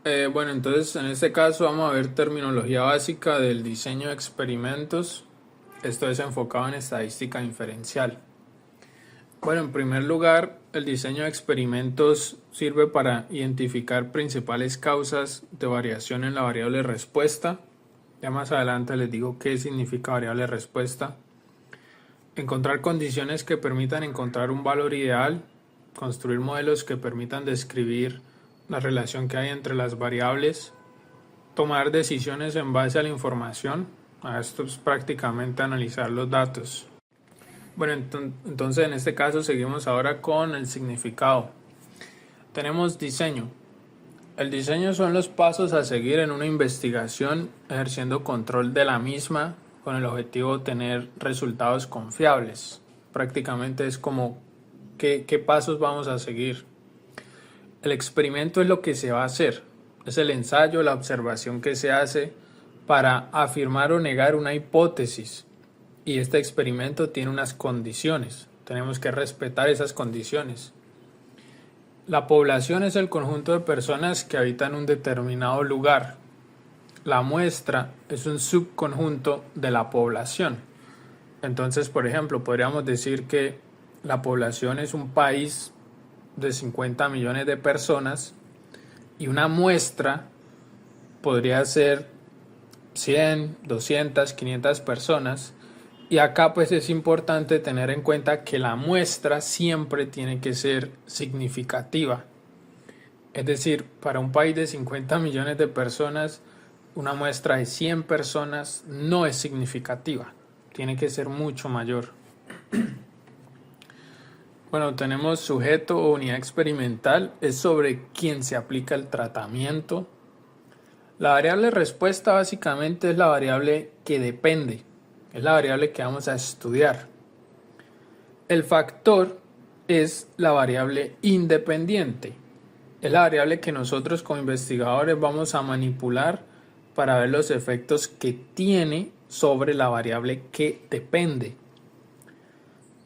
Bueno, entonces en este caso vamos a ver terminología básica del diseño de experimentos. Esto es enfocado en estadística inferencial. Bueno, en primer lugar, el diseño de experimentos sirve para identificar principales causas de variación en la variable respuesta. Ya más adelante les digo qué significa variable respuesta. Encontrar condiciones que permitan encontrar un valor ideal. Construir modelos que permitan describir la relación que hay entre las variables. Tomar decisiones en base a la información. Esto es prácticamente analizar los datos. Bueno, entonces en este caso seguimos ahora con el significado. Tenemos diseño. El diseño son los pasos a seguir en una investigación ejerciendo control de la misma con el objetivo de obtener resultados confiables. Prácticamente es como qué pasos vamos a seguir. El experimento es lo que se va a hacer. Es el ensayo, la observación que se hace para afirmar o negar una hipótesis. Y este experimento tiene unas condiciones. Tenemos que respetar esas condiciones. La población es el conjunto de personas que habitan un determinado lugar. La muestra es un subconjunto de la población. Entonces, por ejemplo, podríamos decir que la población es un país de 50 millones de personas y una muestra podría ser 100, 200, 500 personas. Y acá pues es importante tener en cuenta que la muestra siempre tiene que ser significativa. Es decir, para un país de 50 millones de personas, una muestra de 100 personas no es significativa. Tiene que ser mucho mayor. Bueno, tenemos sujeto o unidad experimental. Es sobre quién se aplica el tratamiento. La variable respuesta básicamente es la variable que depende. Es la variable que vamos a estudiar. El factor es la variable independiente. Es la variable que nosotros como investigadores vamos a manipular para ver los efectos que tiene sobre la variable que depende.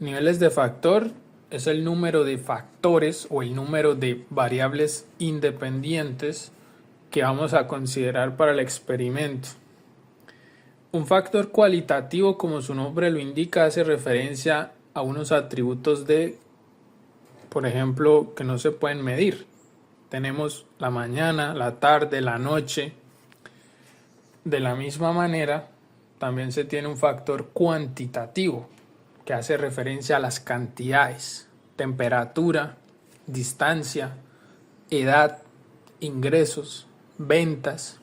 Niveles de factor es el número de factores o el número de variables independientes que vamos a considerar para el experimento. Un factor cualitativo, como su nombre lo indica, hace referencia a unos atributos por ejemplo, que no se pueden medir. Tenemos la mañana, la tarde, la noche. De la misma manera, también se tiene un factor cuantitativo, que hace referencia a las cantidades, temperatura, distancia, edad, ingresos, ventas.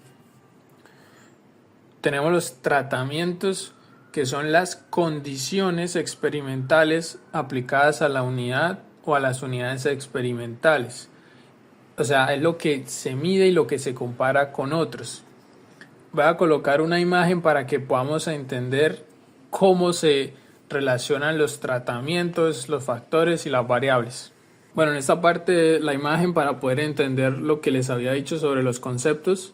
Tenemos los tratamientos, que son las condiciones experimentales aplicadas a la unidad o a las unidades experimentales. O sea, es lo que se mide y lo que se compara con otros. Voy a colocar una imagen para que podamos entender cómo se relacionan los tratamientos, los factores y las variables. Bueno, en esta parte la imagen para poder entender lo que les había dicho sobre los conceptos.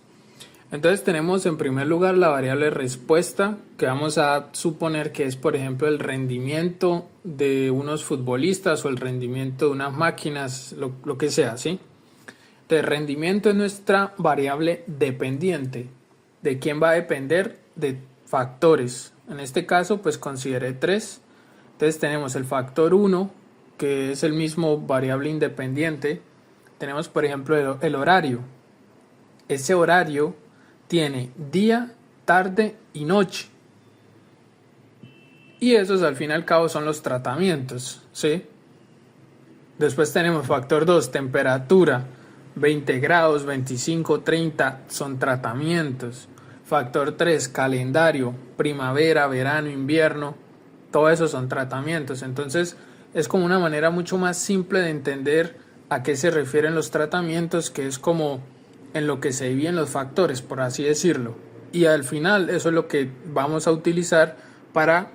Entonces tenemos en primer lugar la variable respuesta, que vamos a suponer que es, por ejemplo, el rendimiento de unos futbolistas o el rendimiento de unas máquinas, lo que sea, ¿sí? Entonces, rendimiento es nuestra variable dependiente. ¿De quién va a depender? De factores. En este caso, pues consideré 3. Entonces tenemos el factor 1, que es el mismo variable independiente. Tenemos, por ejemplo, el horario. Ese horario tiene día, tarde y noche. Y esos al fin y al cabo son los tratamientos, ¿sí? Después tenemos factor 2, temperatura. 20 grados, 25, 30 son tratamientos. Factor 3, calendario, primavera, verano, invierno. Todo eso son tratamientos. Entonces es como una manera mucho más simple de entender a qué se refieren los tratamientos, que es como en lo que se dividen los factores, por así decirlo. Y al final eso es lo que vamos a utilizar para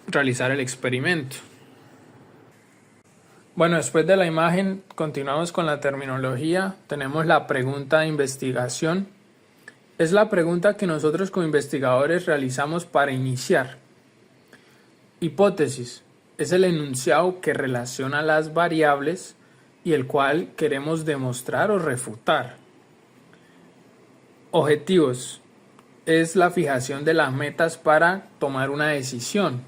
realizar el experimento. Bueno, después de la imagen continuamos con la terminología. Tenemos la pregunta de investigación. Es la pregunta que nosotros como investigadores realizamos para iniciar. Hipótesis es el enunciado que relaciona las variables y el cual queremos demostrar o refutar. Objetivos. Es la fijación de las metas para tomar una decisión.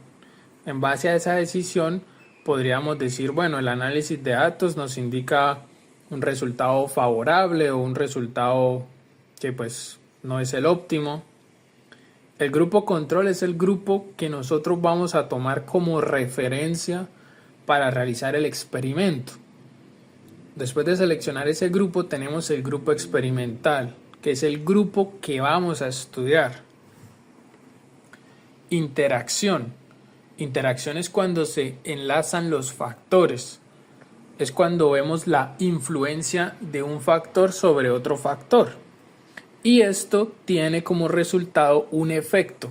En base a esa decisión podríamos decir, bueno, el análisis de datos nos indica un resultado favorable o un resultado que pues no es el óptimo. El grupo control es el grupo que nosotros vamos a tomar como referencia para realizar el experimento. Después de seleccionar ese grupo tenemos el grupo experimental, que es el grupo que vamos a estudiar. Interacción. Interacción es cuando se enlazan los factores. Es cuando vemos la influencia de un factor sobre otro factor. Y esto tiene como resultado un efecto.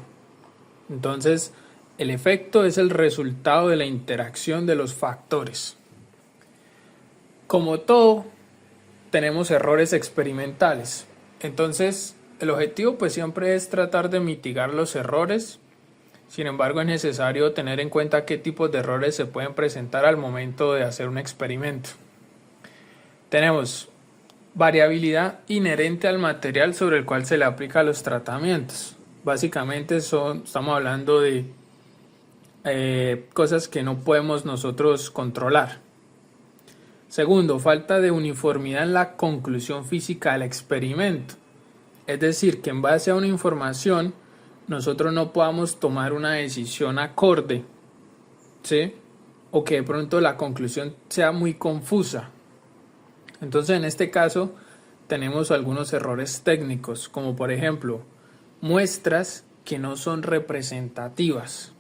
Entonces, el efecto es el resultado de la interacción de los factores. Como todo, tenemos errores experimentales. Entonces, el objetivo pues siempre es tratar de mitigar los errores. Sin embargo, es necesario tener en cuenta qué tipos de errores se pueden presentar al momento de hacer un experimento. Tenemos variabilidad inherente al material sobre el cual se le aplican los tratamientos. Básicamente estamos hablando de cosas que no podemos nosotros controlar. Segundo, falta de uniformidad en la conclusión física del experimento. Es decir, que en base a una información nosotros no podamos tomar una decisión acorde, ¿sí? O que de pronto la conclusión sea muy confusa. Entonces, en este caso, tenemos algunos errores técnicos, como por ejemplo, muestras que no son representativas.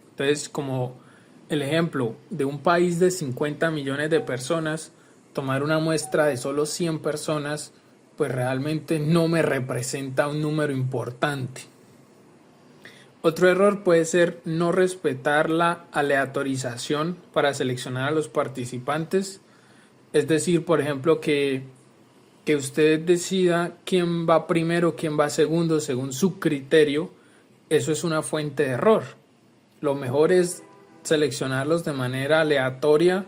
Entonces, como el ejemplo de un país de 50 millones de personas, tomar una muestra de solo 100 personas, pues realmente no me representa un número importante. Otro error puede ser no respetar la aleatorización para seleccionar a los participantes. Es decir, por ejemplo, que usted decida quién va primero, quién va segundo, según su criterio. Eso es una fuente de error. Lo mejor es seleccionarlos de manera aleatoria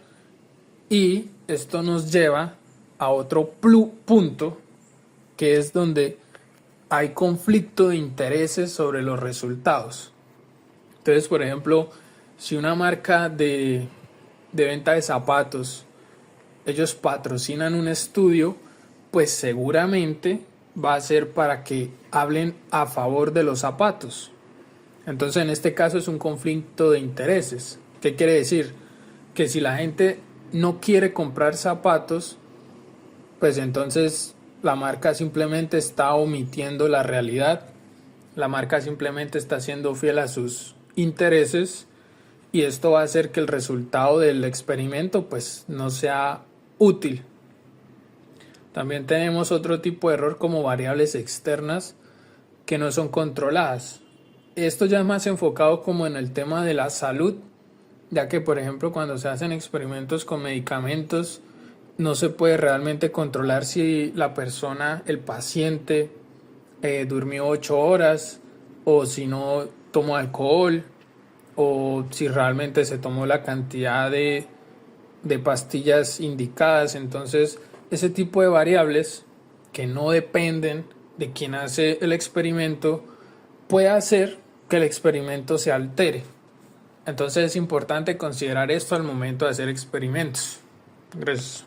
y esto nos lleva a otro punto, que es donde hay conflicto de intereses sobre los resultados. Entonces, por ejemplo, si una marca de venta de zapatos, ellos patrocinan un estudio, pues seguramente va a ser para que hablen a favor de los zapatos. Entonces, en este caso es un conflicto de intereses. ¿Qué quiere decir? Que si la gente no quiere comprar zapatos, pues entonces la marca simplemente está omitiendo la realidad. La marca simplemente está siendo fiel a sus intereses y esto va a hacer que el resultado del experimento pues no sea útil. También tenemos otro tipo de error como variables externas que no son controladas. Esto ya es más enfocado como en el tema de la salud, ya que por ejemplo cuando se hacen experimentos con medicamentos no se puede realmente controlar si la persona, el paciente, durmió 8 horas o si no tomó alcohol o si realmente se tomó la cantidad de pastillas indicadas. Entonces ese tipo de variables que no dependen de quien hace el experimento puede hacer que el experimento se altere. Entonces es importante considerar esto al momento de hacer experimentos. Gracias.